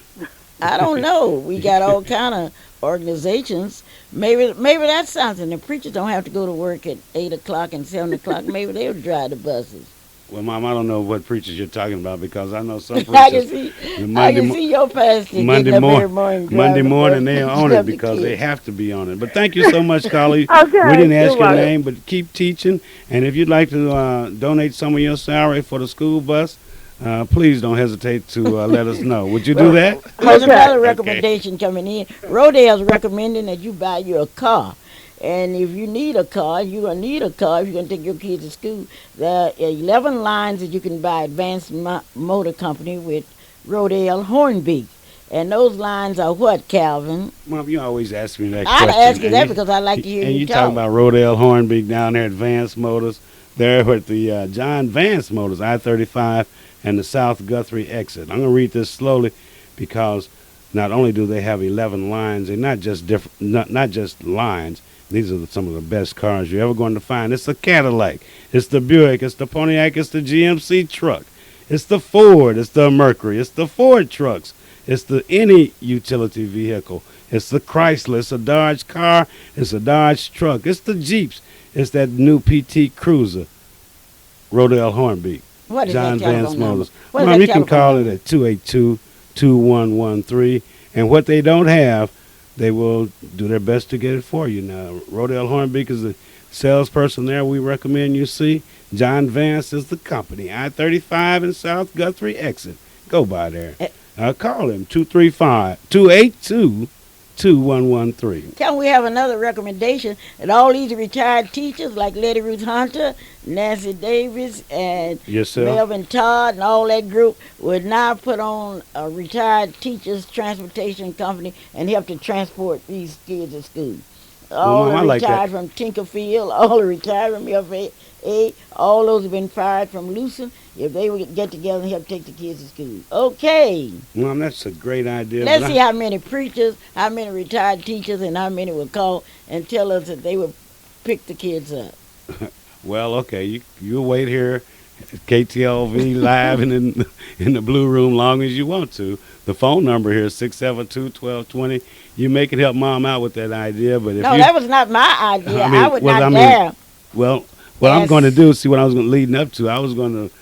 I don't know. We got all kind of organizations. Maybe that's something. The preachers don't have to go to work at 8 o'clock and 7 o'clock. Maybe they'll drive the buses. Well, Mom, I don't know what preachers you're talking about because I know some preachers. I can see your pastor Monday morning they're on it because they have to be on it. But thank you so much, Carly. Okay, we didn't ask your name, but keep teaching. And if you'd like to donate some of your salary for the school bus, please don't hesitate to let us know. Would you do that? There's another recommendation coming in. Rodale's recommending that you buy you a car. And if you need a car, you're going to need a car if you're going to take your kids to school. There are 11 lines that you can buy Advanced Motor Company with Rodale Hornbeak. And those lines are what, Calvin? Mom, you always ask me that question. I ask you that because I like to hear you talk. And you talk about Rodale Hornbeak down there at Advanced Motors. There with the John Vance Motors, I-35, and the South Guthrie exit. I'm going to read this slowly because not only do they have 11 lines, they're not just lines. These are some of the best cars you're ever going to find. It's the Cadillac, it's the Buick, it's the Pontiac, it's the GMC truck, it's the Ford, it's the Mercury, it's the Ford trucks, it's any utility vehicle, it's the Chrysler, it's a Dodge car, it's a Dodge truck, it's the Jeeps, it's that new PT Cruiser, Rodale Hornbeak, what is John that Vance Motors. Well, you can call it at 282-2113. And what they don't have, they will do their best to get it for you. Now, Rodell Hornbeak is the salesperson there. We recommend you see. John Vance is the company. I-35 and South Guthrie exit. Go by there. Call him 235-282-2113. Can we have another recommendation that all these retired teachers like Letty Ruth Hunter, Nancy Davis, and Yourself? Melvin Todd and all that group would now put on a retired teachers transportation company and help to transport these kids to school. All Mom, I the like retired that. from Tinkerfield, all the retired from FAA, all those have been fired from Lucent. If they would get together and help take the kids to school. Okay. Mom, that's a great idea. Let's but see how many preachers, how many retired teachers, and how many would call and tell us that they would pick the kids up. Well, okay, you wait here at KTLV live and in the Blue Room long as you want to. The phone number here is 672-1220. You may can help Mom out with that idea, but if No, you, that was not my idea. I mean, I would well, not I mean, dare. well, what I'm Yes. going to do, see what I was leading up to, I was going to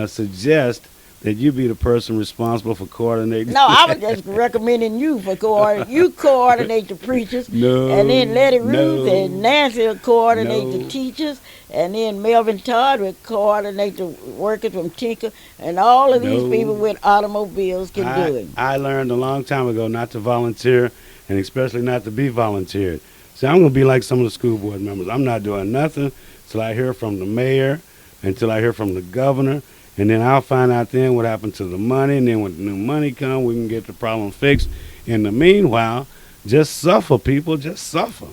suggest that you be the person responsible for coordinating. No, I was just recommending you for coordinate. You coordinate the preachers, No, and then Letty Ruth no, and Nancy would coordinate no. the teachers, and then Melvin Todd would coordinate the workers from Tinker, and all of these No. people with automobiles can do it. I learned a long time ago not to volunteer, and especially not to be volunteered. See, I'm going to be like some of the school board members. I'm not doing nothing till I hear from the mayor, until I hear from the governor, and then I'll find out then what happened to the money, and then when the new money comes, we can get the problem fixed. In the meanwhile, just suffer, people, just suffer.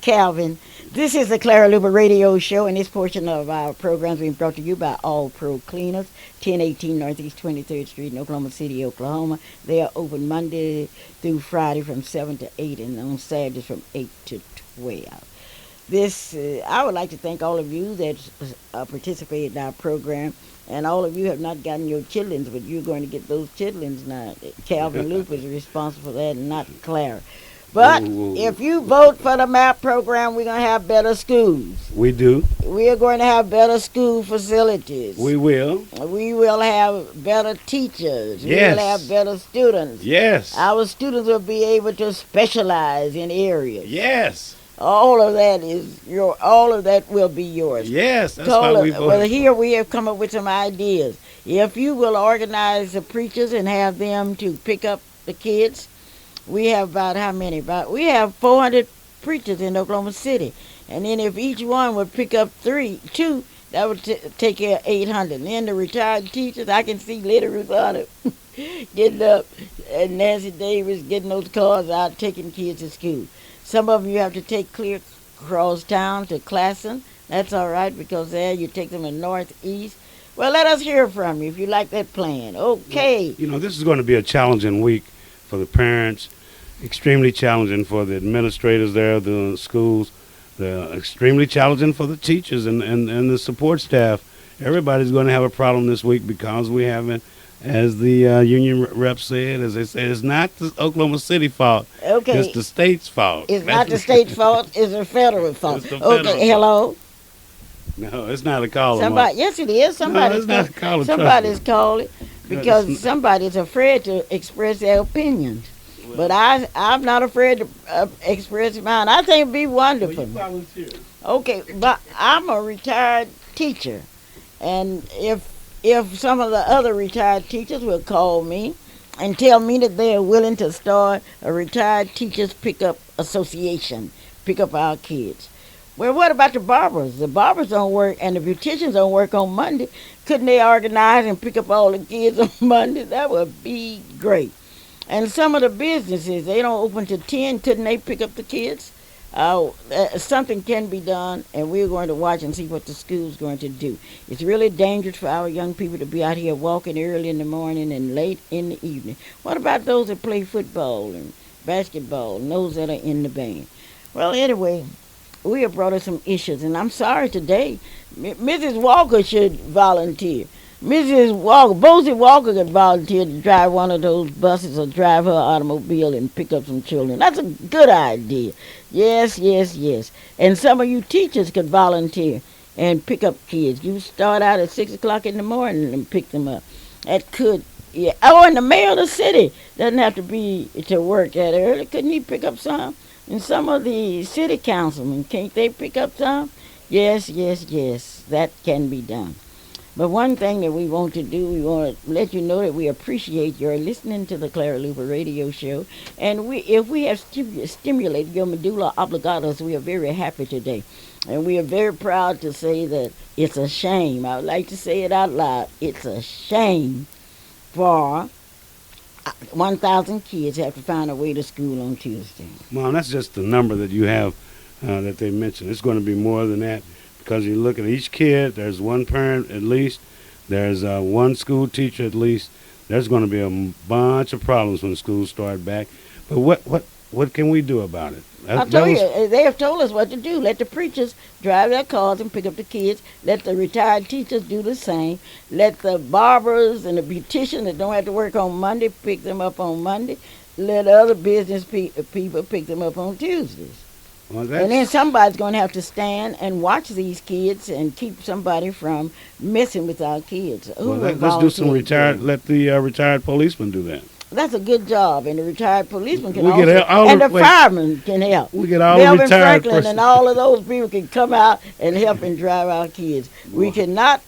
Calvin. This is the Clara Luper Radio Show, and this portion of our program is being brought to you by All Pro Cleaners, 1018 Northeast 23rd Street in Oklahoma City, Oklahoma. They are open Monday through Friday from 7 to 8, and on Saturdays from 8 to 12. I would like to thank all of you that participated in our program, and all of you have not gotten your chitlins, but you're going to get those chitlins now. Calvin Luper is responsible for that, and not Clara. But Ooh. if you vote for the MAP program, we're going to have better schools. We do. We are going to have better school facilities. We will. We will have better teachers. Yes. We will have better students. Yes. Our students will be able to specialize in areas. Yes. All of that all of that will be yours. Yes. That's why we Well, voted. here we have come up with some ideas. If you will organize the preachers and have them to pick up the kids, we have about how many? We have 400 preachers in Oklahoma City. And then if each one would pick up two, that would take care of 800. And then the retired teachers, I can see Letty Ruth Hunter getting up and Nancy Davis getting those cars out, taking kids to school. Some of them you have to take clear across town to Classen. That's all right, because there you take them in northeast. Well, let us hear from you if you like that plan. Okay. You know, this is going to be a challenging week for the parents, extremely challenging for the administrators there, the schools, extremely challenging for the teachers and the support staff. Everybody's going to have a problem this week because we haven't, as the union rep said, as they said, it's not the Oklahoma City fault. Okay. It's the state's fault. It's not the state's fault. It's the federal fault. It's the federal fault. Hello. No, it's not a call. Somebody. Yes, it is. Somebody's it's not a caller, trust Somebody's me. calling because somebody's afraid to express their opinions. But I'm not afraid to express mine. I think it'd be wonderful. volunteer. Okay, but I'm a retired teacher, and if some of the other retired teachers will call me and tell me that they are willing to start a retired teachers pickup association, pick up our kids. Well, what about the barbers? The barbers don't work, and the beauticians don't work on Monday. Couldn't they organize and pick up all the kids on Monday? That would be great. And some of the businesses, they don't open till 10. Couldn't they pick up the kids? Something can be done, and we're going to watch and see what the school's going to do. It's really dangerous for our young people to be out here walking early in the morning and late in the evening. What about those that play football and basketball and those that are in the band? Well, anyway, we have brought us some issues, and I'm sorry today. Mrs. Walker should volunteer. Mrs. Walker, Bosie Walker could volunteer to drive one of those buses or drive her automobile and pick up some children. That's a good idea. Yes, yes, yes. And some of you teachers could volunteer and pick up kids. You start out at 6 o'clock in the morning and pick them up. That could Yeah. Oh, and the mayor of the city doesn't have to be to work that early. Couldn't he pick up some? And some of the city councilmen, can't they pick up some? Yes, yes, yes. That can be done. But one thing that we want to do, we want to let you know that we appreciate your listening to the Clara Luper radio show. And if we have stimulated your medulla oblongatas, we are very happy today. And we are very proud to say that it's a shame. I would like to say it out loud. It's a shame for 1,000 kids have to find a way to school on Tuesday. Mom, that's just the number that you have that they mentioned. It's going to be more than that because you look at each kid, there's one parent at least, there's one school teacher at least. There's going to be a bunch of problems when schools start back. But what can we do about it? I told you, they have told us what to do. Let the preachers drive their cars and pick up the kids. Let the retired teachers do the same. Let the barbers and the beauticians that don't have to work on Monday pick them up on Monday. Let other business people pick them up on Tuesdays. Well, and then somebody's going to have to stand and watch these kids and keep somebody from messing with our kids. Let's do some let the retired policemen do that. That's a good job, and the retired policemen can firemen can help. We get all Melvin the retired Franklin and all of those people can come out and help and drive our kids. We cannot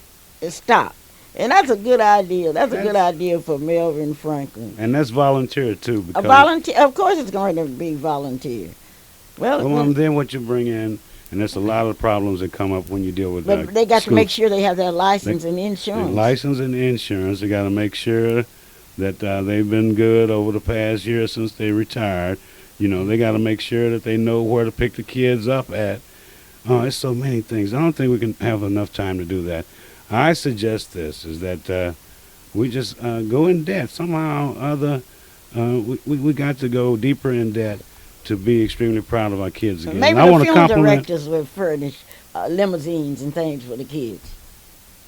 stop. And that's a good idea. That's a good idea for Melvin Franklin. And that's volunteer, too. A volunteer. Of course it's going to be volunteer. Well, then what you bring in, and there's a lot of problems that come up when you deal with But they got to make sure they have their license and insurance. License and insurance. They got to make sure that they've been good over the past year since they retired. You know, they got to make sure that they know where to pick the kids up at. Oh, it's so many things. I don't think we can have enough time to do that. I suggest this, is that we just go in debt. Somehow or other, we got to go deeper in debt to be extremely proud of our kids again. Maybe the film directors will furnish limousines and things for the kids.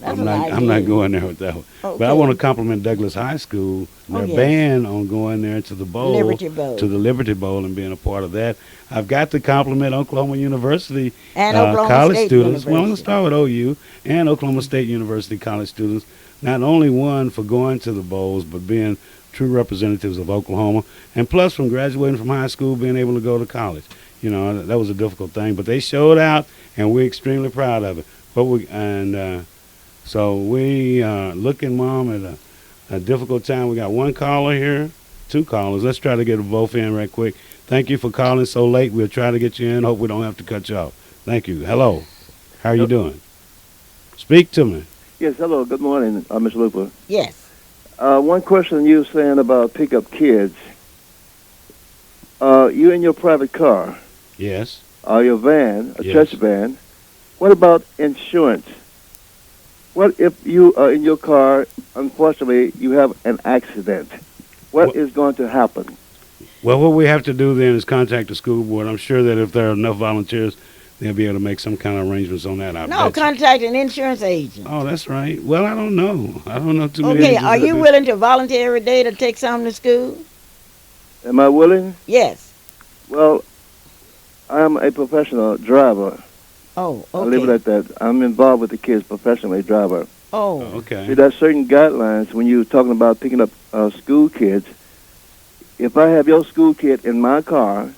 I'm not going there with that one. Okay. But I want to compliment Douglas High School, their ban on going there to the bowl, to the Liberty Bowl, and being a part of that. I've got to compliment Oklahoma University and Oklahoma college State students. University. Well, let's start with OU and Oklahoma State University college students. Not only one for going to the bowls, but being true representatives of Oklahoma, and plus from graduating from high school, being able to go to college. You know, that was a difficult thing, but they showed out, and we're extremely proud of it. So we looking, Mom, at a difficult time. We got one caller here, two callers. Let's try to get them both in right quick. Thank you for calling so late. We'll try to get you in. Hope we don't have to cut you off. Thank you. Hello. How are you doing? Speak to me. Yes, hello. Good morning, Ms. Luper. Yes. One question you were saying about pickup kids. You in your private car. Yes. Your van, a church van. What about insurance? What if you are in your car, unfortunately, you have an accident? What is going to happen? Well, what we have to do then is contact the school board. I'm sure that if there are enough volunteers, they'll be able to make some kind of arrangements on that. Contact an insurance agent. Oh, that's right. Well, I don't know. I don't know too many. Okay, are you willing to volunteer every day to take some to school? Am I willing? Yes. Well, I'm a professional driver. Oh, okay. I leave it at that. I'm involved with the kids professionally, driver. Oh, okay. See, there's certain guidelines when you're talking about picking up school kids. If I have your school kid in my car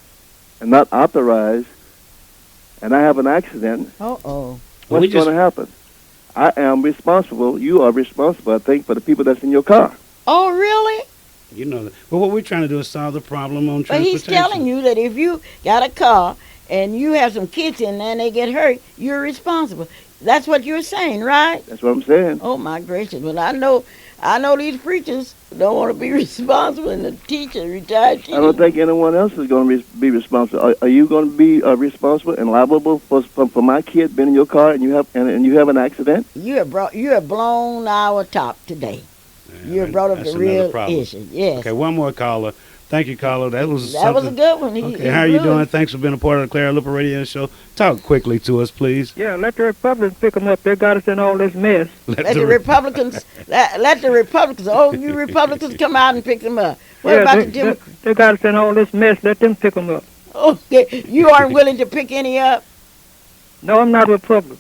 and not authorized, and I have an accident, what's going to happen? I am responsible. You are responsible, I think, for the people that's in your car. Oh, really? You know that. But what we're trying to do is solve the problem on transportation. But he's telling you that if you got a car and you have some kids in there and they get hurt, you're responsible. That's what you're saying, right? That's what I'm saying. Oh, my gracious. Well, I know these preachers don't want to be responsible, and the retired teacher. I don't think anyone else is going to be responsible. Are you going to be responsible and liable for my kid being in your car and you have an accident? You have blown our top today. You have brought up the real issue. Yes. Okay, one more caller. Thank you, caller. That was a good one. Okay, how are you doing? Thanks for being a part of the Clara Luper Radio Show. Talk quickly to us, please. Yeah, let the Republicans pick them up. They got us in all this mess. Let the Republicans. Let the Republicans. Oh, you Republicans come out and pick them up. What about the Democrats? They got us in all this mess. Let them pick them up. Okay, you aren't willing to pick any up? No, I'm not a Republican.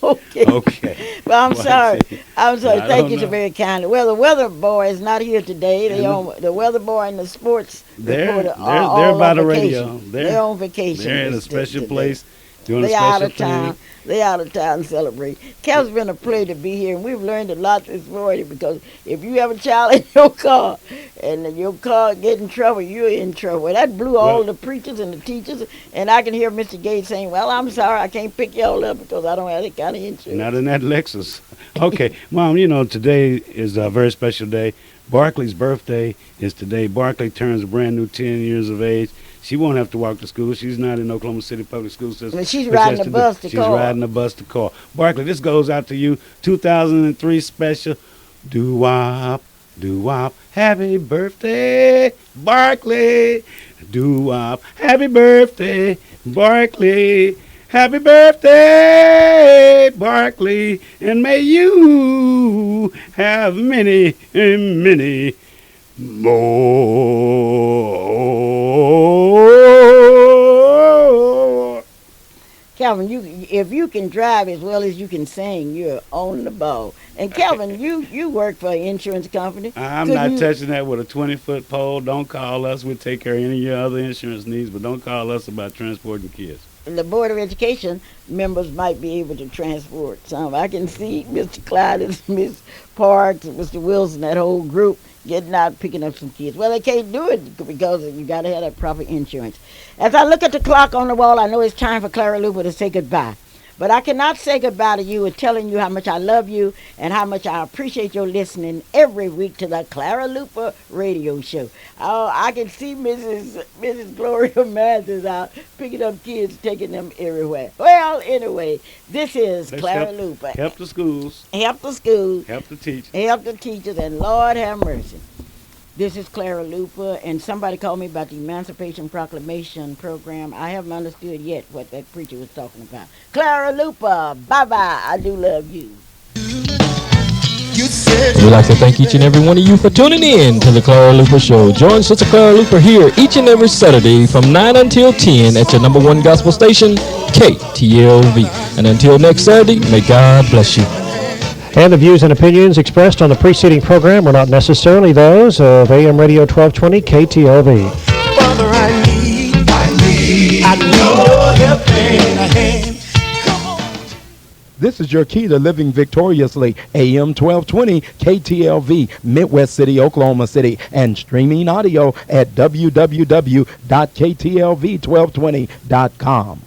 Okay. Okay. Well, I'm Well, sorry. see, I'm sorry. I Thank don't you so know. very kindly. Well, the weather boy is not here today. They And on the weather boy and the sports they're reporter are they're they're all by on the vacation. radio. They're on vacation They're in a special today. place doing a They out special of town. thing. They out of town celebrate. Cal's been a pleasure to be here, and we've learned a lot this morning because if you have a child in your car and your car get in trouble, you're in trouble. That blew all Well, the preachers and the teachers, and I can hear Mr. Gates saying, "Well, I'm sorry, I can't pick y'all up because I don't have that kind of insurance." not in that Lexus. Okay, Mom, today is a very special day. Barkley's birthday is today. Barkley turns a brand new 10 years of age. She won't have to walk to school. She's not in Oklahoma City Public School System. But she's But she riding has the to do- bus to She's call. riding the bus to call. Barkley, this goes out to you. 2003 special. Doo-wop, doo-wop. Happy birthday, Barkley. Doo-wop. Happy birthday, Barkley. Happy birthday, Barkley, and may you have many, many more. Calvin, if you can drive as well as you can sing, you're on the ball. And Calvin, you work for an insurance company. I'm Could not you- touching that with a 20-foot pole. Don't call us. We'll take care of any of your other insurance needs, but don't call us about transporting kids. The Board of Education members might be able to transport some. I can see Mr. Clyde, Miss Parks, Mr. Wilson, that whole group getting out picking up some kids. Well, they can't do it because you got to have that proper insurance. As I look at the clock on the wall, I know it's time for Clara Luper to say goodbye. But I cannot say goodbye to you with telling you how much I love you and how much I appreciate your listening every week to the Clara Luper radio show. Oh, I can see Mrs. Gloria Mathis out picking up kids, taking them everywhere. Well, anyway, this is Let's Clara help- Luper. Help the schools. Help the schools, Help the teachers. help the teachers, and Lord have mercy. This is Clara Luper, and somebody called me about the Emancipation Proclamation program. I haven't understood yet what that preacher was talking about. Clara Luper, bye-bye. I do love you. We'd like to thank each and every one of you for tuning in to the Clara Luper Show. Join Sister Clara Luper here each and every Saturday from 9 until 10 at your number one gospel station, KTLV. And until next Saturday, may God bless you. And the views and opinions expressed on the preceding program are not necessarily those of AM Radio 1220 KTLV. Father, I need your help and a hand. Come on. This is your key to living victoriously. AM 1220 KTLV, Midwest City, Oklahoma City, and streaming audio at www.ktlv1220.com.